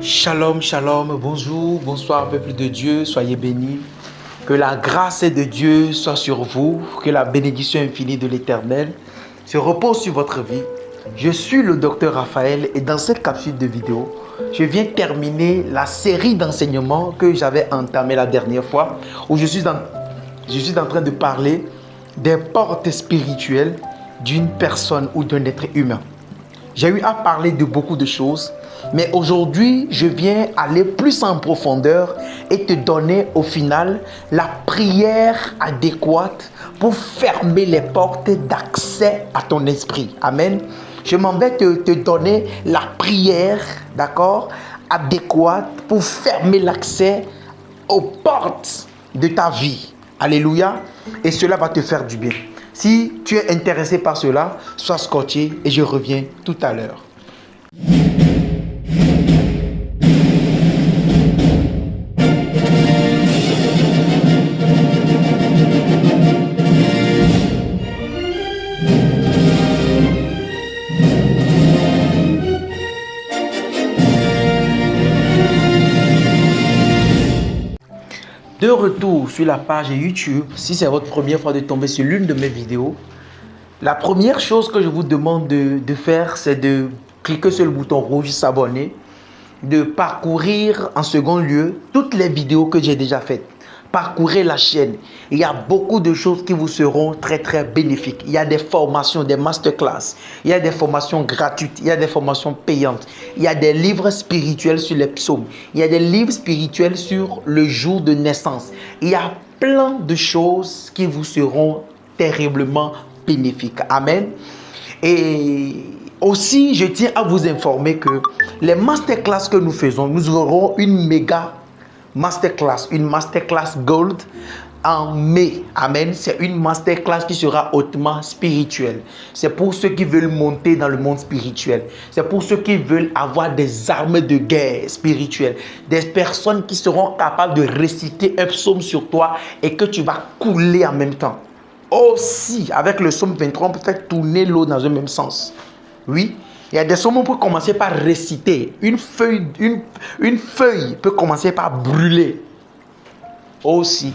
Shalom, shalom, bonjour, bonsoir peuple de Dieu, soyez bénis. Que la grâce de Dieu soit sur vous, que la bénédiction infinie de l'Éternel se repose sur votre vie. Je suis le docteur Raphaël et dans cette capsule de vidéo, je viens terminer la série d'enseignements que j'avais entamé la dernière fois, où je suis en train de parler des portes spirituelles d'une personne ou d'un être humain. J'ai eu à parler de beaucoup de choses, mais aujourd'hui, je viens aller plus en profondeur et te donner au final la prière adéquate pour fermer les portes d'accès à ton esprit. Amen. Je m'en vais te donner la prière, d'accord, adéquate pour fermer l'accès aux portes de ta vie. Alléluia. Et cela va te faire du bien. Si tu es intéressé par cela, sois scotché et je reviens tout à l'heure. De retour sur la page YouTube, si c'est votre première fois de tomber sur l'une de mes vidéos, la première chose que je vous demande de faire, c'est de cliquer sur le bouton rouge s'abonner, de parcourir en second lieu toutes les vidéos que j'ai déjà faites. Parcourez la chaîne. Il y a beaucoup de choses qui vous seront très bénéfiques. Il y a des formations, des masterclass. Il y a des formations gratuites. Il y a des formations payantes. Il y a des livres spirituels sur les psaumes. Il y a des livres spirituels sur le jour de naissance. Il y a plein de choses qui vous seront terriblement bénéfiques. Amen. Et aussi, je tiens à vous informer que les masterclass que nous faisons, nous aurons une méga masterclass, une masterclass gold en mai. Amen. C'est une masterclass qui sera hautement spirituelle. C'est pour ceux qui veulent monter dans le monde spirituel. C'est pour ceux qui veulent avoir des armes de guerre spirituelles. Des personnes qui seront capables de réciter un psaume sur toi et que tu vas couler en même temps. Aussi, avec le psaume 23, on peut faire tourner l'eau dans un même sens. Oui. Il y a des psaumes où on peut commencer par réciter. Une feuille peut commencer par brûler. Aussi.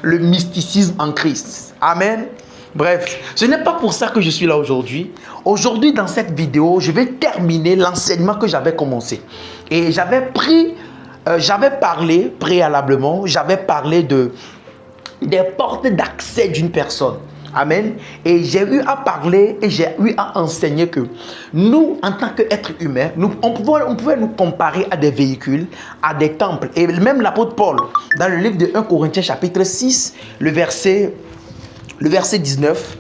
Le mysticisme en Christ. Amen. Bref, ce n'est pas pour ça que je suis là aujourd'hui. Aujourd'hui, dans cette vidéo, je vais terminer l'enseignement que j'avais commencé. Et j'avais parlé préalablement, des portes d'accès d'une personne. Amen. Et j'ai eu à parler et j'ai eu à enseigner que nous, en tant qu'êtres humains, on pouvait nous comparer à des véhicules, à des temples. Et même l'apôtre Paul, dans le livre de 1 Corinthiens chapitre 6, le verset 19,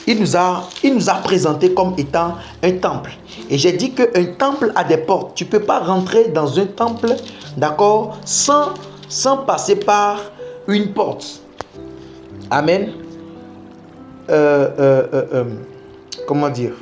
il nous a présenté comme étant un temple. Et j'ai dit qu'un temple a des portes. Tu ne peux pas rentrer dans un temple, d'accord, sans passer par une porte. Amen. Comment dire?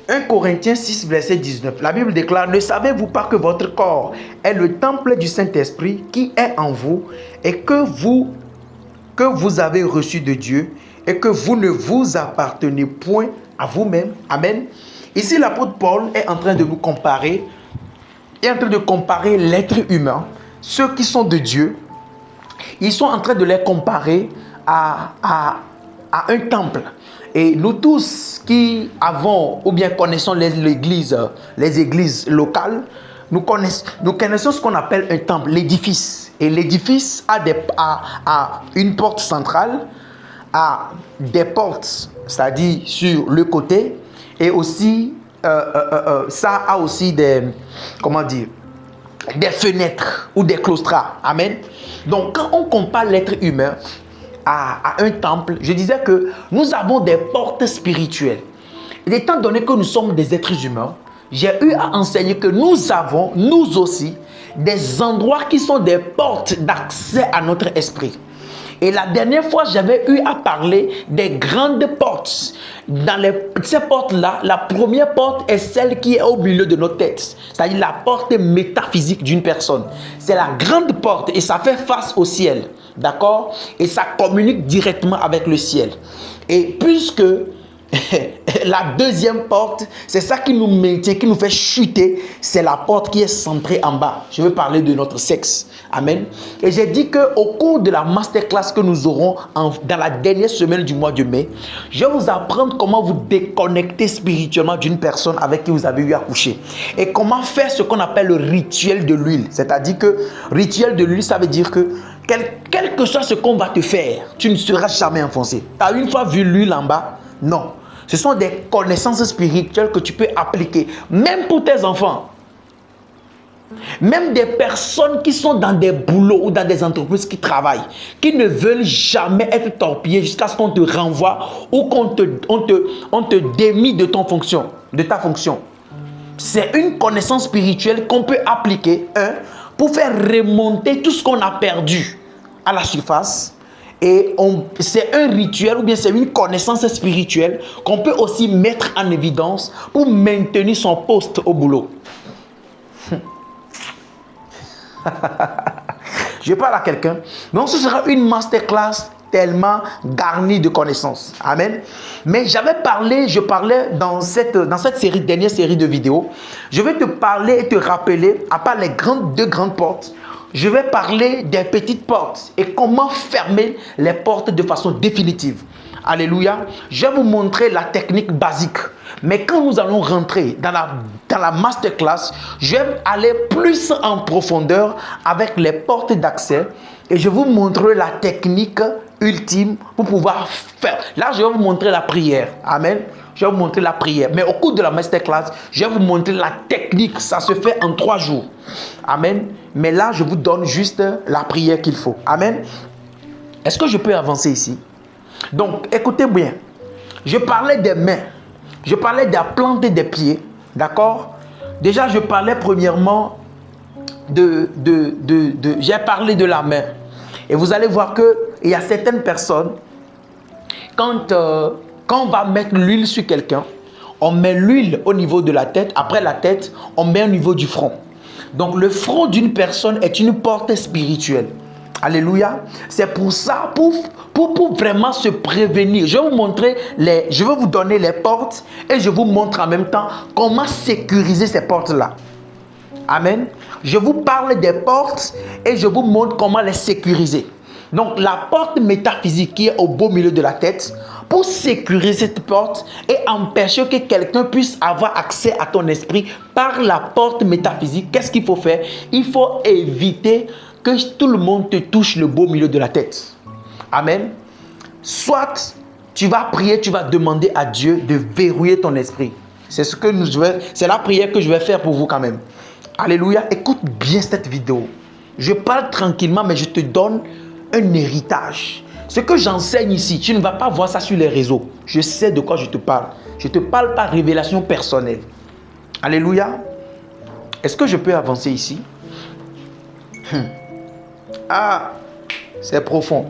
1 Corinthiens 6, verset 19. La Bible déclare: ne savez-vous pas que votre corps est le temple du Saint-Esprit qui est en vous et que vous avez reçu de Dieu et que vous ne vous appartenez point à vous-même? Amen. Ici, l'apôtre Paul est en train de nous comparer, l'être humain, ceux qui sont de Dieu. Ils sont en train de les comparer à un temple. Et nous tous qui avons ou bien connaissons les églises locales, nous connaissons ce qu'on appelle un temple, l'édifice. Et l'édifice a une porte centrale, a des portes, c'est-à-dire sur le côté, et aussi ça a aussi des fenêtres ou des claustras. Amen. Donc, quand on compare l'être humain à un temple, je disais que nous avons des portes spirituelles. Et étant donné que nous sommes des êtres humains, j'ai eu à enseigner que nous avons, nous aussi, des endroits qui sont des portes d'accès à notre esprit. Et la dernière fois, j'avais eu à parler des grandes portes. Dans ces portes-là, la première porte est celle qui est au milieu de notre tête. C'est-à-dire la porte métaphysique d'une personne. C'est la grande porte et ça fait face au ciel. D'accord? Et ça communique directement avec le ciel. Et puisque La deuxième porte, c'est ça qui nous maintient, qui nous fait chuter. C'est la porte qui est centrée en bas. Je veux parler de notre sexe. Amen. Et j'ai dit qu'au cours de la masterclass que nous aurons dans la dernière semaine du mois de mai, je vais vous apprendre comment vous déconnecter spirituellement d'une personne avec qui vous avez eu à coucher. Et comment faire ce qu'on appelle le rituel de l'huile. C'est-à-dire que rituel de l'huile, ça veut dire que quel que soit ce qu'on va te faire, tu ne seras jamais enfoncé. Tu as une fois vu l'huile en bas? Non. Ce sont des connaissances spirituelles que tu peux appliquer, même pour tes enfants. Même des personnes qui sont dans des boulots ou dans des entreprises qui travaillent, qui ne veulent jamais être torpillées jusqu'à ce qu'on te renvoie ou qu'on te démie de ta fonction. C'est une connaissance spirituelle qu'on peut appliquer, pour faire remonter tout ce qu'on a perdu à la surface. Et c'est un rituel ou bien c'est une connaissance spirituelle qu'on peut aussi mettre en évidence pour maintenir son poste au boulot. Je parle à quelqu'un. Donc ce sera une masterclass tellement garnie de connaissances. Amen. Mais je parlais dans cette dernière série de vidéos, je vais te parler et te rappeler, à part les deux grandes portes, je vais parler des petites portes et comment fermer les portes de façon définitive. Alléluia. Je vais vous montrer la technique basique. Mais quand nous allons rentrer dans la masterclass, je vais aller plus en profondeur avec les portes d'accès et je vais vous montrer la technique ultime pour pouvoir faire. Là, je vais vous montrer la prière. Amen. Je vais vous montrer la prière. Mais au cours de la masterclass, je vais vous montrer la technique. Ça se fait en 3 jours. Amen. Mais là, je vous donne juste la prière qu'il faut. Amen. Est-ce que je peux avancer ici? Donc, écoutez bien. Je parlais des mains. Je parlais de la plante des pieds. D'accord? Déjà, je parlais premièrement j'ai parlé de la main. Et vous allez voir qu'il y a certaines personnes, quand on va mettre l'huile sur quelqu'un, on met l'huile au niveau de la tête. Après la tête, on met au niveau du front. Donc, le front d'une personne est une porte spirituelle. Alléluia. C'est pour ça, pour vraiment se prévenir. Je vais vous donner les portes et je vous montre en même temps comment sécuriser ces portes-là. Amen. Je vous parle des portes et je vous montre comment les sécuriser. Donc, la porte métaphysique qui est au beau milieu de la tête, pour sécuriser cette porte et empêcher que quelqu'un puisse avoir accès à ton esprit par la porte métaphysique, qu'est-ce qu'il faut faire? Il faut éviter que tout le monde te touche le beau milieu de la tête. Amen. Soit tu vas prier, tu vas demander à Dieu de verrouiller ton esprit. C'est la prière que je vais faire pour vous quand même. Alléluia. Écoute bien cette vidéo. Je parle tranquillement, mais je te donne un héritage. Ce que j'enseigne ici, tu ne vas pas voir ça sur les réseaux. Je sais de quoi je te parle. Je ne te parle pas révélation personnelle. Alléluia. Est-ce que je peux avancer ici? Ah, c'est profond.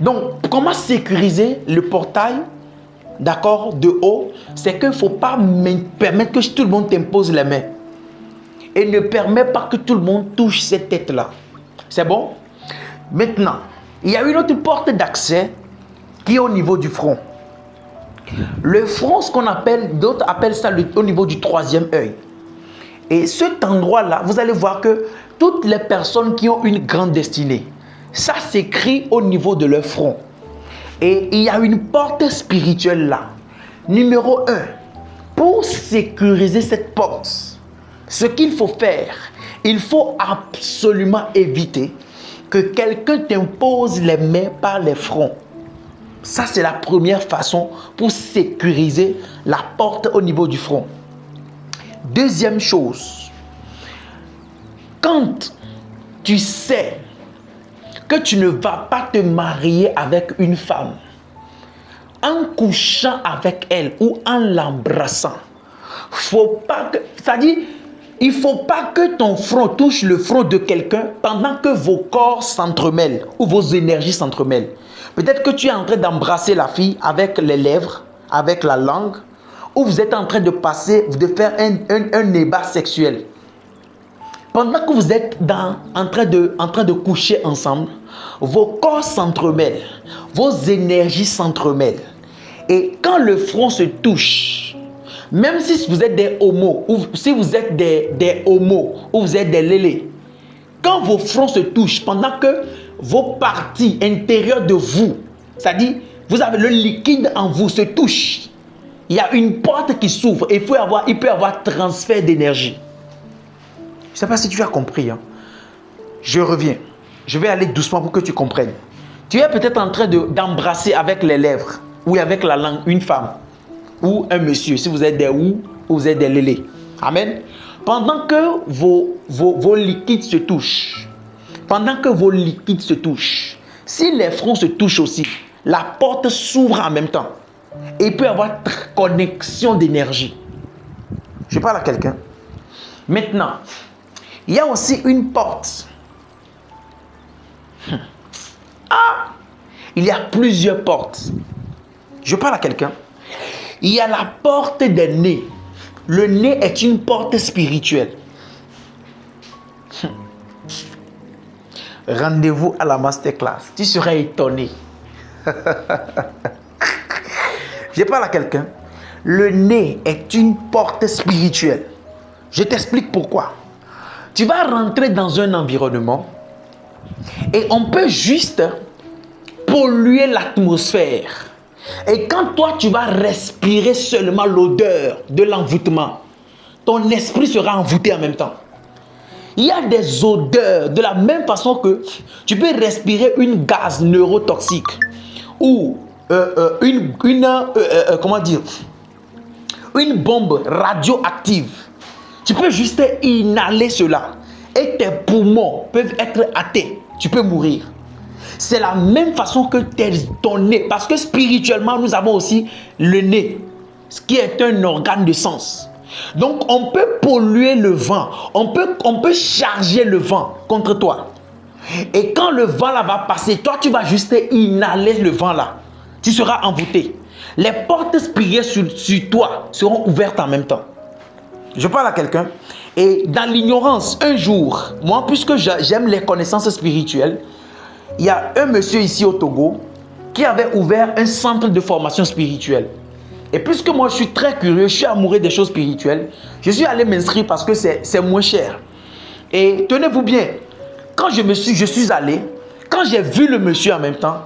Donc, comment sécuriser le portail, d'accord, de haut? C'est qu'il ne faut pas permettre que tout le monde t'impose les mains. Et ne permet pas que tout le monde touche cette tête-là. C'est bon? Maintenant, il y a une autre porte d'accès qui est au niveau du front. Le front, ce qu'on appelle, d'autres appellent ça au niveau du 3e œil. Et cet endroit-là, vous allez voir que toutes les personnes qui ont une grande destinée, ça s'écrit au niveau de leur front. Et il y a une porte spirituelle là. Numéro 1, pour sécuriser cette porte, ce qu'il faut faire, il faut absolument éviter que quelqu'un t'impose les mains par les fronts. Ça, c'est la première façon pour sécuriser la porte au niveau du front. Deuxième chose, quand tu sais que tu ne vas pas te marier avec une femme, en couchant avec elle ou en l'embrassant, il ne faut pas que ton front touche le front de quelqu'un pendant que vos corps s'entremêlent ou vos énergies s'entremêlent. Peut-être que tu es en train d'embrasser la fille avec les lèvres, avec la langue, ou vous êtes en train de faire un ébat sexuel. Pendant que vous êtes en train de coucher ensemble, vos corps s'entremêlent, vos énergies s'entremêlent. Et quand le front se touche, même si vous êtes des homos, ou si vous êtes des homos, ou vous êtes des lélés, quand vos fronts se touchent, pendant que vos parties intérieures de vous, c'est-à-dire, vous avez le liquide en vous, se touche, il y a une porte qui s'ouvre et il peut y avoir transfert d'énergie. Je ne sais pas si tu as compris. Hein. Je reviens. Je vais aller doucement pour que tu comprennes. Tu es peut-être en train d'embrasser avec les lèvres ou avec la langue une femme ou un monsieur, si vous êtes des ou vous êtes des lélés. Amen. Pendant que vos liquides se touchent, si les fronts se touchent aussi, la porte s'ouvre en même temps. Et il peut y avoir connexion d'énergie. Je parle à quelqu'un. Maintenant, il y a aussi une porte. Il y a plusieurs portes. Je parle à quelqu'un. Il y a la porte des nez. Le nez est une porte spirituelle. Rendez-vous à la masterclass. Tu seras étonné. Je parle à quelqu'un. Le nez est une porte spirituelle. Je t'explique pourquoi. Tu vas rentrer dans un environnement et on peut juste polluer l'atmosphère. Et quand toi, tu vas respirer seulement l'odeur de l'envoûtement, ton esprit sera envoûté en même temps. Il y a des odeurs de la même façon que tu peux respirer une gaz neurotoxique ou une bombe radioactive. Tu peux juste inhaler cela et tes poumons peuvent être atteints. Tu peux mourir. C'est la même façon que ton nez. Parce que spirituellement, nous avons aussi le nez, ce qui est un organe de sens. Donc, on peut polluer le vent. On peut charger le vent contre toi. Et quand le vent là va passer, toi, tu vas juste inhaler le vent là. Tu seras envoûté. Les portes spirituelles sur toi seront ouvertes en même temps. Je parle à quelqu'un. Et dans l'ignorance, un jour, moi, puisque j'aime les connaissances spirituelles, il y a un monsieur ici au Togo qui avait ouvert un centre de formation spirituelle. Et puisque moi, je suis très curieux, je suis amoureux des choses spirituelles, je suis allé m'inscrire parce que c'est moins cher. Et tenez-vous bien, quand je suis allé, quand j'ai vu le monsieur en même temps,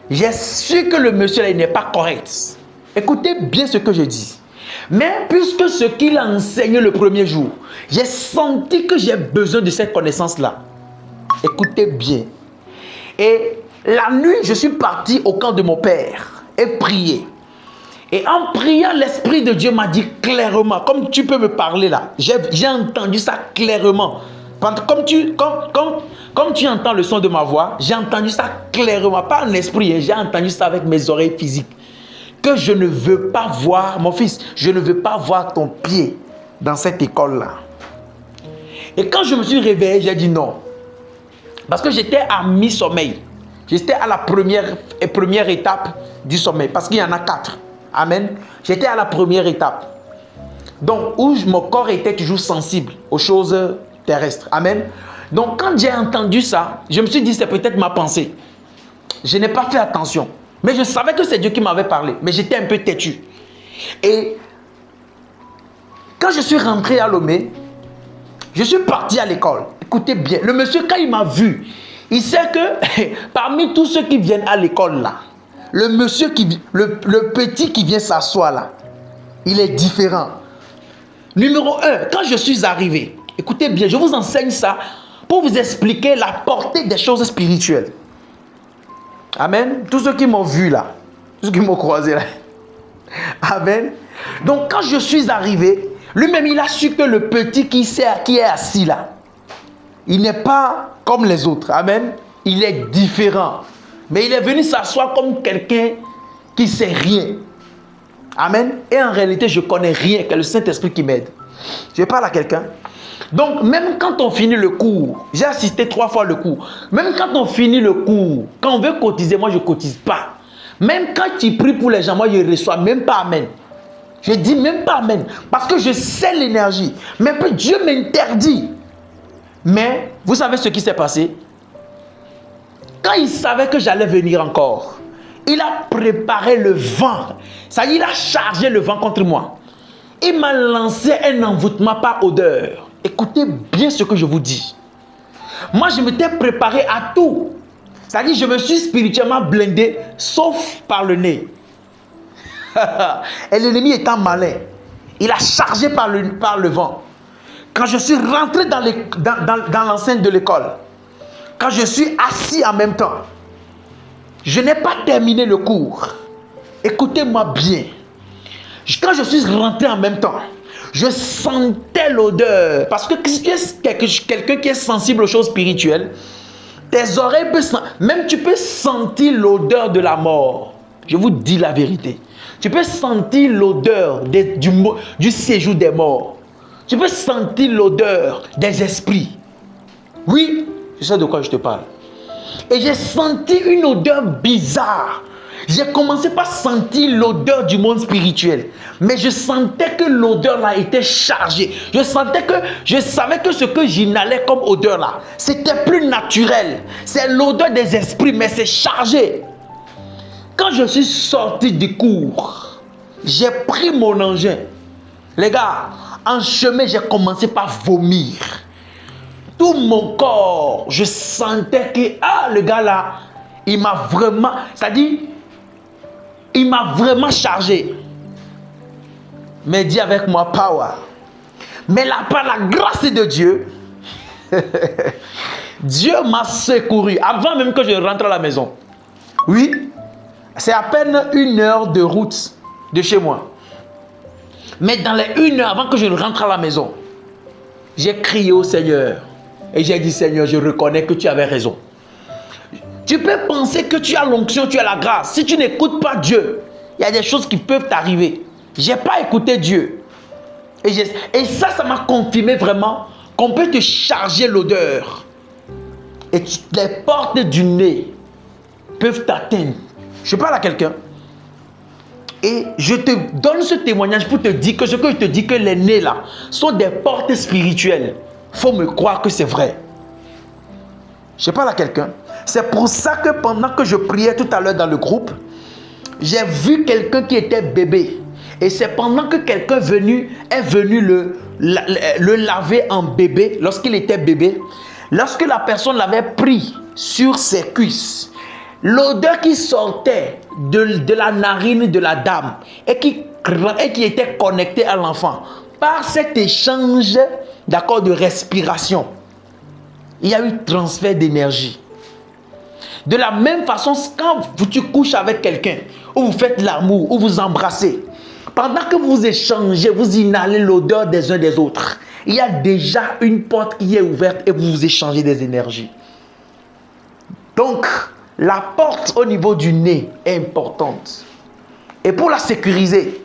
j'ai su que le monsieur là, il n'est pas correct. Écoutez bien ce que je dis. Mais puisque ce qu'il a enseigné le premier jour, j'ai senti que j'ai besoin de cette connaissance-là. Écoutez bien. Et la nuit, je suis parti au camp de mon père et prié. Et en priant, l'Esprit de Dieu m'a dit clairement, comme tu peux me parler là, j'ai entendu ça clairement. Comme tu entends le son de ma voix, j'ai entendu ça clairement, pas en esprit, j'ai entendu ça avec mes oreilles physiques. Que je ne veux pas voir, mon fils, je ne veux pas voir ton pied dans cette école-là. Et quand je me suis réveillé, j'ai dit non. Parce que j'étais à mi-sommeil. J'étais à la première étape du sommeil. Parce qu'il y en a 4. Amen. J'étais à la première étape. Donc, où mon corps était toujours sensible aux choses terrestres. Amen. Donc, quand j'ai entendu ça, je me suis dit, c'est peut-être ma pensée. Je n'ai pas fait attention. Mais je savais que c'est Dieu qui m'avait parlé. Mais j'étais un peu têtu. Et quand je suis rentré à Lomé, je suis parti à l'école. Écoutez bien, le monsieur, quand il m'a vu, il sait que parmi tous ceux qui viennent à l'école là, le monsieur le petit qui vient s'asseoir là, il est différent. Numéro 1, quand je suis arrivé, écoutez bien, je vous enseigne ça pour vous expliquer la portée des choses spirituelles. Amen. Tous ceux qui m'ont vu là, tous ceux qui m'ont croisé là. Amen. Donc quand je suis arrivé, lui-même il a su que le petit qui est assis là, il n'est pas comme les autres. Amen. Il est différent. Mais il est venu s'asseoir comme quelqu'un qui ne sait rien. Amen. Et en réalité, je ne connais rien, que le Saint-Esprit qui m'aide. Je parle à quelqu'un. Donc, même quand on finit le cours, j'ai assisté 3 fois le cours. Même quand on finit le cours, quand on veut cotiser, moi je ne cotise pas. Même quand tu pries pour les gens, moi je ne reçois même pas Amen. Je dis même pas Amen. Parce que je sais l'énergie. Mais puis Dieu m'interdit. Mais, vous savez ce qui s'est passé? Quand il savait que j'allais venir encore, Il a préparé le vent. Ça y est, il a chargé le vent contre moi. Il m'a lancé un envoûtement par odeur. Écoutez bien ce que je vous dis. Moi, je m'étais préparé à tout. C'est-à-dire, je me suis spirituellement blindé, sauf par le nez. Et l'ennemi étant malin, il a chargé par le vent. Quand je suis rentré dans l'enceinte de l'école, quand je suis assis en même temps, je n'ai pas terminé le cours. Écoutez-moi bien. Quand je suis rentré en même temps, je sentais l'odeur. Parce que si tu es quelqu'un qui est sensible aux choses spirituelles, tes oreilles peuvent, même tu peux sentir l'odeur de la mort. Je vous dis la vérité. Tu peux sentir l'odeur du séjour des morts. Tu peux sentir l'odeur des esprits. Oui, je sais de quoi je te parle. Et j'ai senti une odeur bizarre. J'ai commencé par sentir l'odeur du monde spirituel. Mais je sentais que l'odeur là était chargée. Je savais que ce que j'inhalais comme odeur là, c'était plus naturel. C'est l'odeur des esprits, mais c'est chargé. Quand je suis sorti du cours, j'ai pris mon engin. Les gars, en chemin, j'ai commencé par vomir. Tout mon corps, je sentais que, le gars là, il m'a vraiment, c'est-à-dire, il m'a vraiment chargé. Mais dis avec moi, power. Mais là, par la grâce de Dieu, Dieu m'a secouru avant même que je rentre à la maison. Oui, c'est à peine 1 heure de route de chez moi. Mais dans les 1 heure avant que je ne rentre à la maison, j'ai crié au Seigneur. Et j'ai dit, Seigneur, je reconnais que tu avais raison. Tu peux penser que tu as l'onction, tu as la grâce. Si tu n'écoutes pas Dieu, il y a des choses qui peuvent t'arriver. Je n'ai pas écouté Dieu. Et ça m'a confirmé vraiment qu'on peut te charger l'odeur. Et les portes du nez peuvent t'atteindre. Je parle à quelqu'un. Et je te donne ce témoignage pour te dire que ce que je te dis, que les nez là sont des portes spirituelles. Il faut me croire que c'est vrai. Je parle à quelqu'un. C'est pour ça que pendant que je priais tout à l'heure dans le groupe, j'ai vu quelqu'un qui était bébé. Et c'est pendant que quelqu'un est venu le laver en bébé, lorsqu'il était bébé, lorsque la personne l'avait pris sur ses cuisses, l'odeur qui sortait de la narine de la dame et qui était connectée à l'enfant, par cet échange de respiration, il y a eu transfert d'énergie. De la même façon, quand tu couches avec quelqu'un, ou vous faites l'amour, ou vous embrassez, pendant que vous échangez, vous inhalez l'odeur des uns des autres, il y a déjà une porte qui est ouverte et vous vous échangez des énergies. Donc, la porte au niveau du nez est importante. Et pour la sécuriser,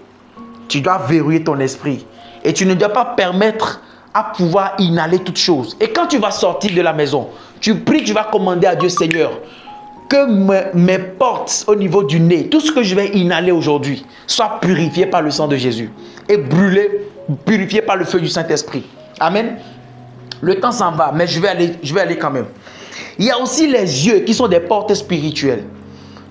tu dois verrouiller ton esprit. Et tu ne dois pas permettre à pouvoir inhaler toutes choses. Et quand tu vas sortir de la maison, tu pries, tu vas commander à Dieu, Seigneur, que mes portes au niveau du nez, tout ce que je vais inhaler aujourd'hui, soit purifié par le sang de Jésus et brûlé, purifié par le feu du Saint-Esprit. Amen. Le temps s'en va, mais je vais aller quand même. Il y a aussi les yeux qui sont des portes spirituelles.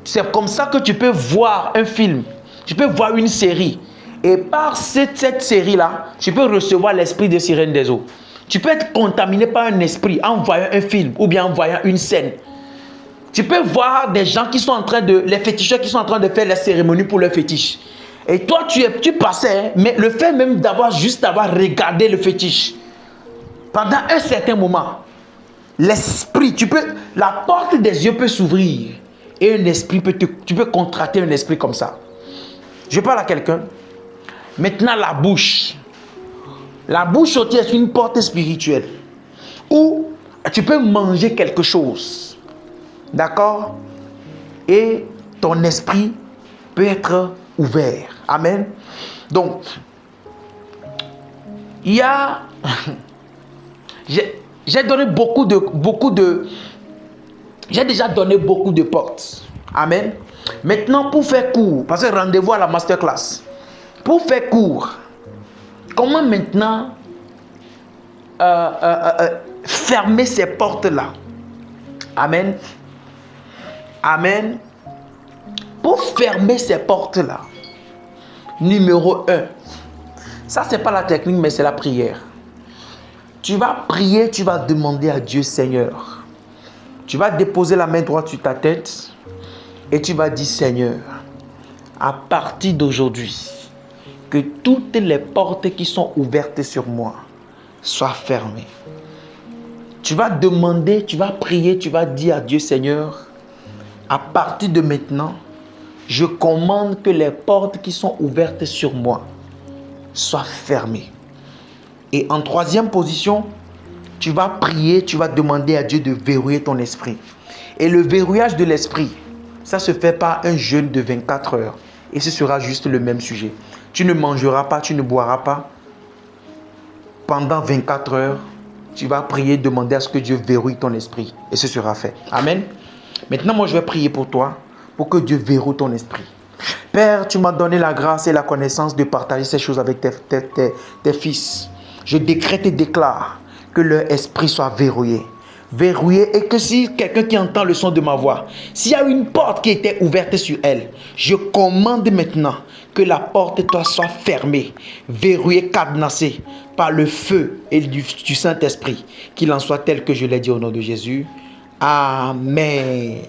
C'est comme ça que tu peux voir un film, tu peux voir une série. Et par cette série-là, tu peux recevoir l'esprit de sirène des eaux. Tu peux être contaminé par un esprit en voyant un film ou bien en voyant une scène. Tu peux voir des gens qui sont en train les féticheurs qui sont en train de faire les cérémonies pour le fétiche. Et toi, tu passais, mais le fait même d'avoir regardé le fétiche, pendant un certain moment, l'esprit, la porte des yeux peut s'ouvrir et un esprit tu peux contracter un esprit comme ça. Je parle à quelqu'un. Maintenant, la bouche. La bouche aussi est une porte spirituelle où tu peux manger quelque chose. D'accord? Et ton esprit peut être ouvert. Amen. Donc, il y a... J'ai donné j'ai déjà donné beaucoup de portes. Amen. Maintenant, pour faire court, parce que rendez-vous à la masterclass. Pour faire court, comment maintenant fermer ces portes-là? Amen. Amen. Pour fermer ces portes-là, numéro 1, ça c'est pas la technique mais c'est la prière. Tu vas prier, tu vas demander à Dieu, Seigneur. Tu vas déposer la main droite sur ta tête et tu vas dire, Seigneur, à partir d'aujourd'hui, que toutes les portes qui sont ouvertes sur moi soient fermées. Tu vas demander, tu vas prier, tu vas dire à Dieu, Seigneur, à partir de maintenant, je commande que les portes qui sont ouvertes sur moi soient fermées. Et en troisième position, tu vas prier, tu vas demander à Dieu de verrouiller ton esprit. Et le verrouillage de l'esprit, ça se fait par un jeûne de 24 heures. Et ce sera juste le même sujet. Tu ne mangeras pas, tu ne boiras pas. Pendant 24 heures, tu vas prier, demander à ce que Dieu verrouille ton esprit. Et ce sera fait. Amen. Maintenant, moi, je vais prier pour toi, pour que Dieu verrouille ton esprit. Père, tu m'as donné la grâce et la connaissance de partager ces choses avec tes fils. Je décrète et déclare que leur esprit soit verrouillé. Verrouillé, et que si quelqu'un qui entend le son de ma voix, s'il y a une porte qui était ouverte sur elle, je commande maintenant que la porte soit fermée, verrouillée, cadenassée par le feu et du Saint-Esprit. Qu'il en soit tel que je l'ai dit au nom de Jésus. Amen.